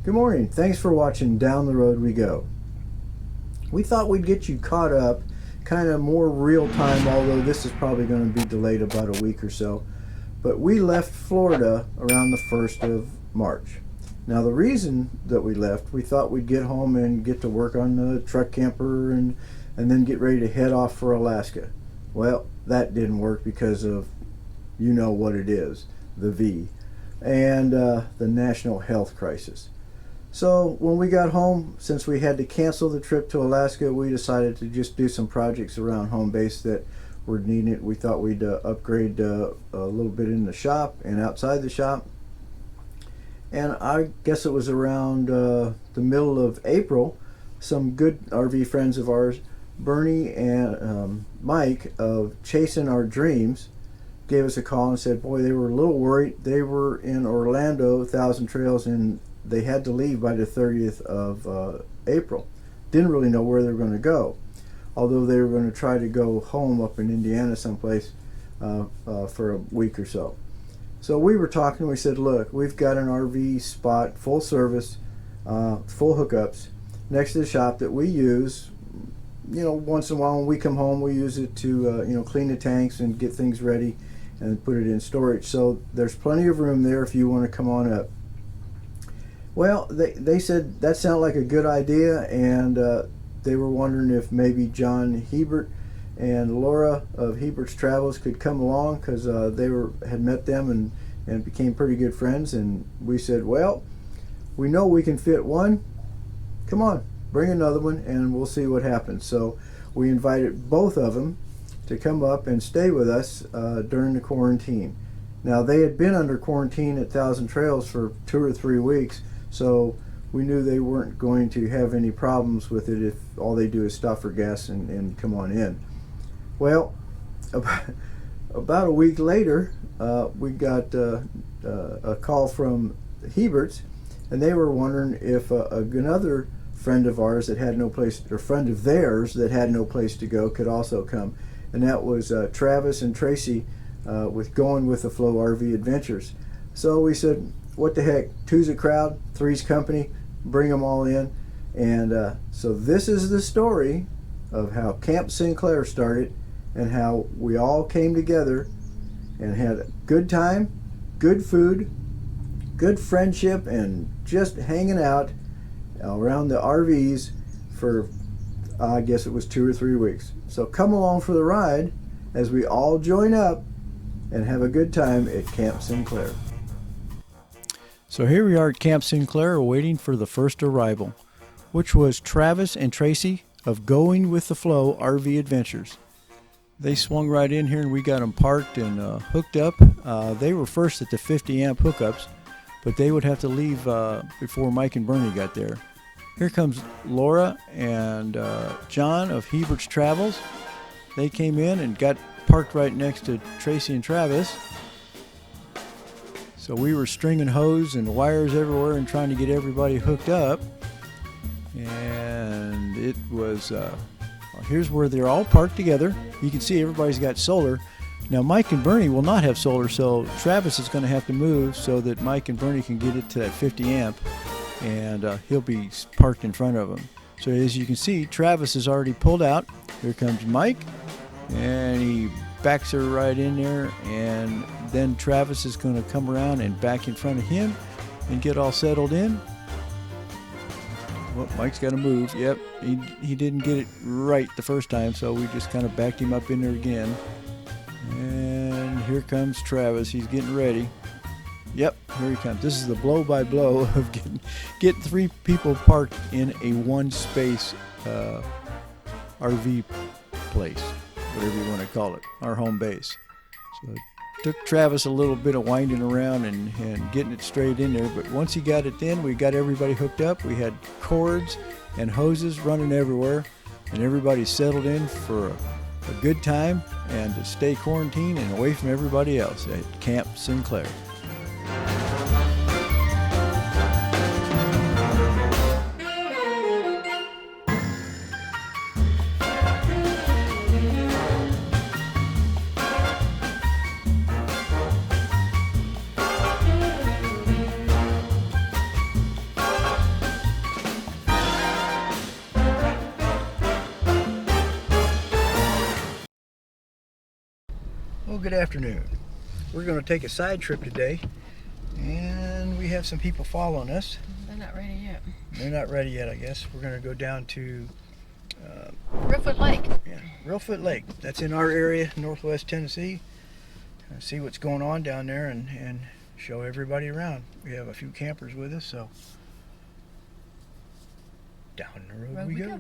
Good morning. Thanks for watching Down the Road We Go. We thought we'd get you caught up, kind of more real time, although this is probably going to be delayed about a week or so. But we left Florida around the 1st of March. Now the reason that we left, we thought we'd get home and get to work on the truck camper and then get ready to head off for Alaska. Well, that didn't work because of, you know what it is, the V, and the national health crisis. So when we got home, since we had to cancel the trip to Alaska, we decided to just do some projects around home base that were needed. We thought we'd upgrade a little bit in the shop and outside the shop. And I guess it was around the middle of April, some good RV friends of ours, Bernie and Mike of Chasing Our Dreams, gave us a call and said, boy, they were a little worried. They were in Orlando, 1,000 Trails, and they had to leave by the 30th of April. Didn't really know where they were going to go, although they were going to try to go home up in Indiana someplace for a week or so. So we were talking, we said, look, we've got an RV spot, full service, full hookups, next to the shop that we use, you know, once in a while when we come home, we use it to, you know, clean the tanks and get things ready and put it in storage. So there's plenty of room there if you want to come on up. Well, they said that sounded like a good idea, and they were wondering if maybe John Hebert and Laura of Hebert's Travels could come along, because they had met them and became pretty good friends. And we said, well, we know we can fit one. Come on, bring another one, and we'll see what happens. So we invited both of them to come up and stay with us during the quarantine. Now, they had been under quarantine at 1,000 Trails for 2 or 3 weeks, so we knew they weren't going to have any problems with it if all they do is stop for gas and come on in. Well, about a week later, we got a call from Hebert's, and they were wondering if another friend of ours that had no place, or friend of theirs that had no place to go, could also come. And that was Travis and Traci with Going with the Flow RV Adventures. So we said, what the heck, 2's a crowd, 3's company, bring them all in. And so this is the story of how Camp Sinclair started and how we all came together and had a good time, good food, good friendship, and just hanging out around the RVs for, I guess it was 2 or 3 weeks. So come along for the ride as we all join up and have a good time at Camp Sinclair. So here we are at Camp Sinclair waiting for the first arrival, which was Travis and Traci of Going with the Flow RV Adventures. They swung right in here and we got them parked and hooked up. They were first at the 50 amp hookups, but they would have to leave before Mike and Bernie got there. Here comes Laura and John of Hebert's Travels. They came in and got parked right next to Traci and Travis. So we were stringing hose and wires everywhere and trying to get everybody hooked up. And it was, here's where they're all parked together. You can see everybody's got solar. Now Mike and Bernie will not have solar, so Travis is going to have to move so that Mike and Bernie can get it to that 50 amp. And he'll be parked in front of them. So as you can see, Travis is already pulled out. Here comes Mike, and he backs her right in there, and then Travis is going to come around and back in front of him and get all settled in. Well, Mike's got to move. Yep, he didn't get it right the first time, so we just kind of backed him up in there again. And here comes Travis. He's getting ready. Yep, here he comes. This is the blow-by-blow of getting 3 people parked in a one-space RV place, whatever you want to call it, our home base. So it took Travis a little bit of winding around and getting it straight in there, but once he got it in, we got everybody hooked up. We had cords and hoses running everywhere, and everybody settled in for a good time and to stay quarantined and away from everybody else at Camp Sinclair. Well, good afternoon. We're going to take a side trip today, and we have some people following us. They're not ready yet. They're not ready yet, I guess. We're going to go down to Reelfoot Lake. Yeah, Reelfoot Lake. That's in our area, northwest Tennessee. See what's going on down there and show everybody around. We have a few campers with us, so down the road we go.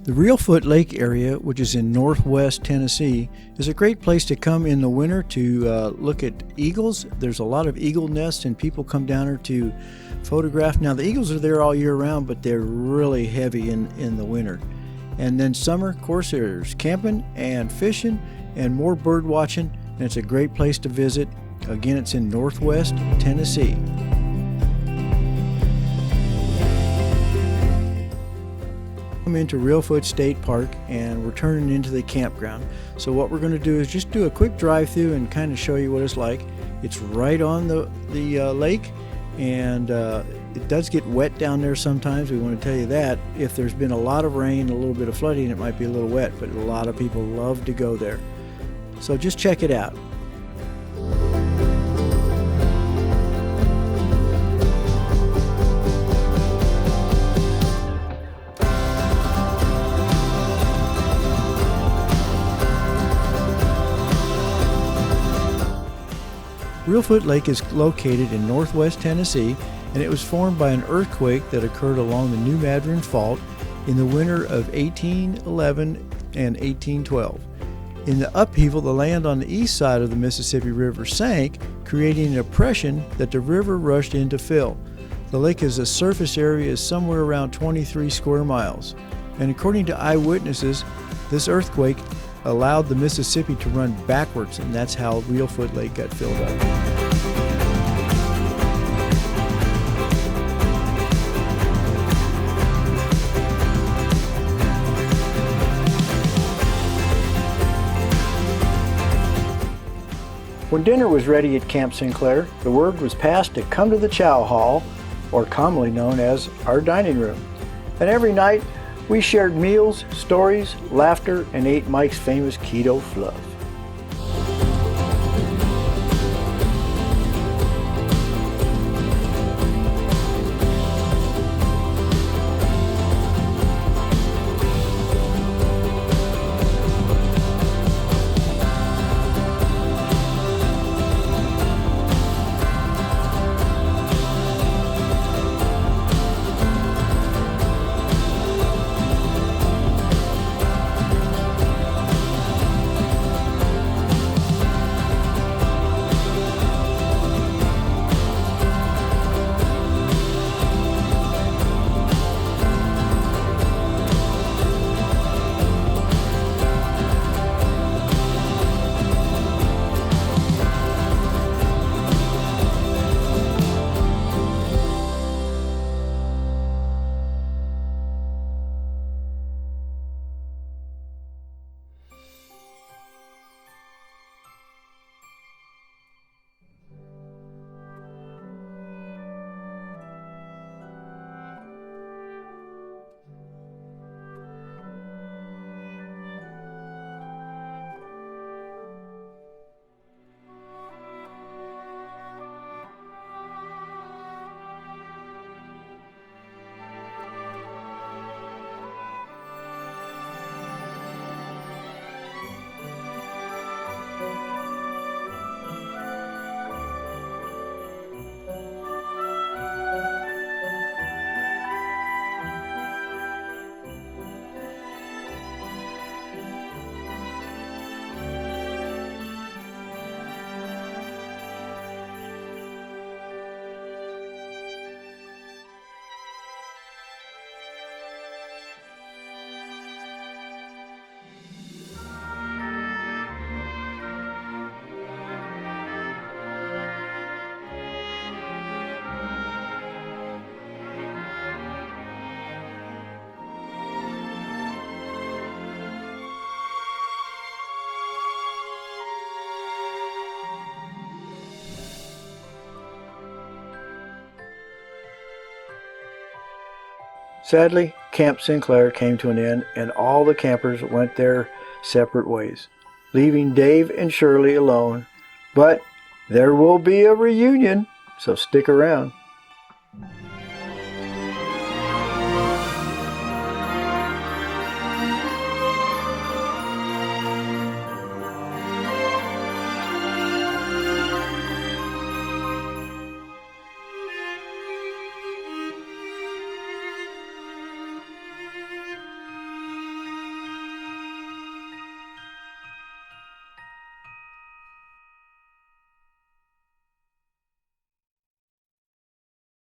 The Reelfoot Lake area, which is in northwest Tennessee, is a great place to come in the winter to look at eagles. There's a lot of eagle nests, and people come down here to photograph. Now, the eagles are there all year round, but they're really heavy in the winter. And then summer, of course, there's camping and fishing and more bird watching, and it's a great place to visit. Again, it's in northwest Tennessee. Come into Reelfoot State Park, and we're turning into the campground. So what we're going to do is just do a quick drive through and kind of show you what it's like. It's right on the lake, and it does get wet down there sometimes. We want to tell you that. If there's been a lot of rain, a little bit of flooding, it might be a little wet, but a lot of people love to go there. So just check it out. Reelfoot Lake is located in northwest Tennessee, and it was formed by an earthquake that occurred along the New Madryn Fault in the winter of 1811 and 1812. In the upheaval, the land on the east side of the Mississippi River sank, creating an depression that the river rushed in to fill. The lake has a surface area of somewhere around 23 square miles, and according to eyewitnesses, this earthquake allowed the Mississippi to run backwards, and that's how Reelfoot Lake got filled up. When dinner was ready at Camp Sinclair, the word was passed to come to the chow hall, or commonly known as our dining room. And every night, we shared meals, stories, laughter, and ate Mike's famous keto fluff. Sadly, Camp Sinclair came to an end and all the campers went their separate ways, leaving Dave and Shirley alone. But there will be a reunion, so stick around.